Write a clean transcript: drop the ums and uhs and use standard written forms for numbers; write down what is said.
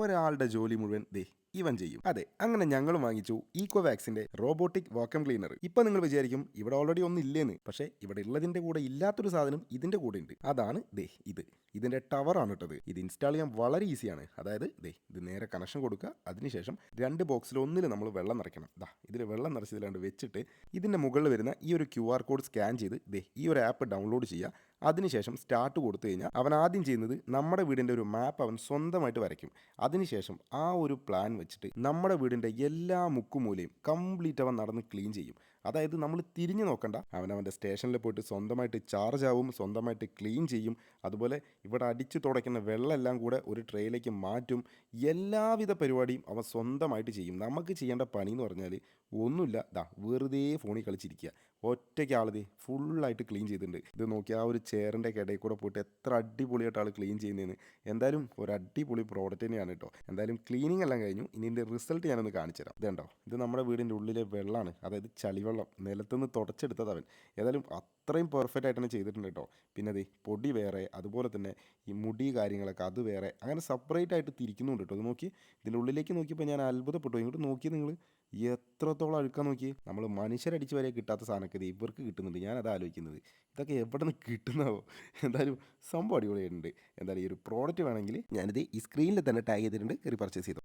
ഒരാളുടെ ജോലി മുഴുവൻ ഇവൻ ചെയ്യും. അതെ, അങ്ങനെ ഞങ്ങൾ വാങ്ങിച്ചു ഈക്വവാക്സിന്റെ റോബോട്ടിക് വാക്വം ക്ലീനർ. ഇപ്പൊ നിങ്ങൾ വിചാരിക്കും ഇവിടെ ഓൾറെഡി ഒന്നും ഇല്ലേന്ന്. പക്ഷേ ഇവിടെ ഉള്ളതിന്റെ കൂടെ ഇല്ലാത്തൊരു സാധനം ഇതിന്റെ കൂടെ ഉണ്ട്. അതാണ് ഇത്. ഇതിന്റെ ടവർ ആണ് ഇട്ടത്. ഇത് ഇൻസ്റ്റാൾ ചെയ്യാൻ വളരെ ഈസിയാണ്. അതായത് ഇത് നേരെ കണക്ഷൻ കൊടുക്കുക. അതിനുശേഷം 2 ബോക്സിൽ ഒന്നിൽ നമ്മൾ വെള്ളം നിറയ്ക്കണം. ഇതിൽ വെള്ളം നിറച്ചതിലാണ്ട് വെച്ചിട്ട് ഇതിന്റെ മുകളിൽ വരുന്ന ഈ ഒരു QR കോഡ് സ്കാൻ ചെയ്ത് ഈ ഒരു ആപ്പ് ഡൗൺലോഡ് ചെയ്യുക. അതിനുശേഷം സ്റ്റാർട്ട് കൊടുത്തു കഴിഞ്ഞാൽ അവൻ ആദ്യം ചെയ്യുന്നത് നമ്മുടെ വീടിൻ്റെ ഒരു മാപ്പ് അവൻ സ്വന്തമായിട്ട് വരയ്ക്കും. അതിനുശേഷം ആ ഒരു പ്ലാൻ വെച്ചിട്ട് നമ്മുടെ വീടിൻ്റെ എല്ലാ മുക്കുമൂലയും കംപ്ലീറ്റ് അവൻ നടന്ന് ക്ലീൻ ചെയ്യും. അതായത് നമ്മൾ തിരിഞ്ഞു നോക്കണ്ട, അവൻ്റെ സ്റ്റേഷനിൽ പോയിട്ട് സ്വന്തമായിട്ട് ചാർജ് ആവും, സ്വന്തമായിട്ട് ക്ലീൻ ചെയ്യും. അതുപോലെ ഇവിടെ അടിച്ചു തുടയ്ക്കുന്ന വെള്ളമെല്ലാം കൂടെ ഒരു ട്രേയിലേക്ക് മാറ്റും. എല്ലാവിധ പരിപാടിയും അവൻ സ്വന്തമായിട്ട് ചെയ്യും. നമുക്ക് ചെയ്യേണ്ട പണി എന്ന് പറഞ്ഞാൽ ഒന്നുമില്ല, വെറുതെ ഫോണിൽ കളിച്ചിരിക്കുക. ഒറ്റയ്ക്ക് ആളത് ഫുള്ളായിട്ട് ക്ലീൻ ചെയ്തിട്ടുണ്ട്. ഇത് നോക്കി ആ ഒരു ചെയറിൻ്റെ ഇടയിൽ കൂടെ പോയിട്ട് എത്ര അടിപൊളിയായിട്ട് ആൾ ക്ലീൻ ചെയ്യുന്നതെന്ന്. എന്തായാലും ഒരു അടിപൊളി പ്രോഡക്റ്റ് തന്നെയാണ് കേട്ടോ. എന്തായാലും ക്ലീനിങ് എല്ലാം കഴിഞ്ഞു. ഇനി ഇതിൻ്റെ റിസൾട്ട് ഞാനൊന്ന് കാണിച്ചു തരാം. ഇതുണ്ടോ, ഇത് നമ്മുടെ വീടിൻ്റെ ഉള്ളിലെ വെള്ളമാണ്. അതായത് ചളിവെള്ളം നിലത്തുനിന്ന് തുടച്ചെടുത്തത് അവൻ. ഏതായാലും അത്രയും പെർഫെക്റ്റ് ആയിട്ട് തന്നെ ചെയ്തിട്ടുണ്ട് കേട്ടോ. പിന്നെ പൊടി വേറെ, അതുപോലെ തന്നെ ഈ മുടി കാര്യങ്ങളൊക്കെ അത് വേറെ, അങ്ങനെ സെപ്പറേറ്റ് ആയിട്ട് തിരിക്കുന്നുണ്ട് കേട്ടോ. അത് നോക്കി, ഇതിൻ്റെ ഉള്ളിലേക്ക് നോക്കിയപ്പോൾ ഞാൻ അത്ഭുതപ്പെട്ടു. ഇങ്ങോട്ട് നോക്കി നിങ്ങൾ, എത്രത്തോളം അഴുക്കാൻ നോക്കി. നമ്മൾ മനുഷ്യരടിച്ച് വരെ കിട്ടാത്ത സാധനമൊക്കെ ഇവർക്ക് കിട്ടുന്നുണ്ട്. ഞാനത് ആലോചിക്കുന്നത്, ഇതൊക്കെ എവിടെ നിന്ന് കിട്ടുന്നതാവോ. എന്തായാലും സംഭവം അടിപൊളിയായിട്ടുണ്ട്. എന്തായാലും ഈ ഒരു പ്രോഡക്റ്റ് വേണമെങ്കിൽ ഞാനിത് ഈ സ്ക്രീനിൽ തന്നെ ടാഗ് ചെയ്തിട്ടുണ്ട്, കയറി പർച്ചേസ് ചെയ്തു.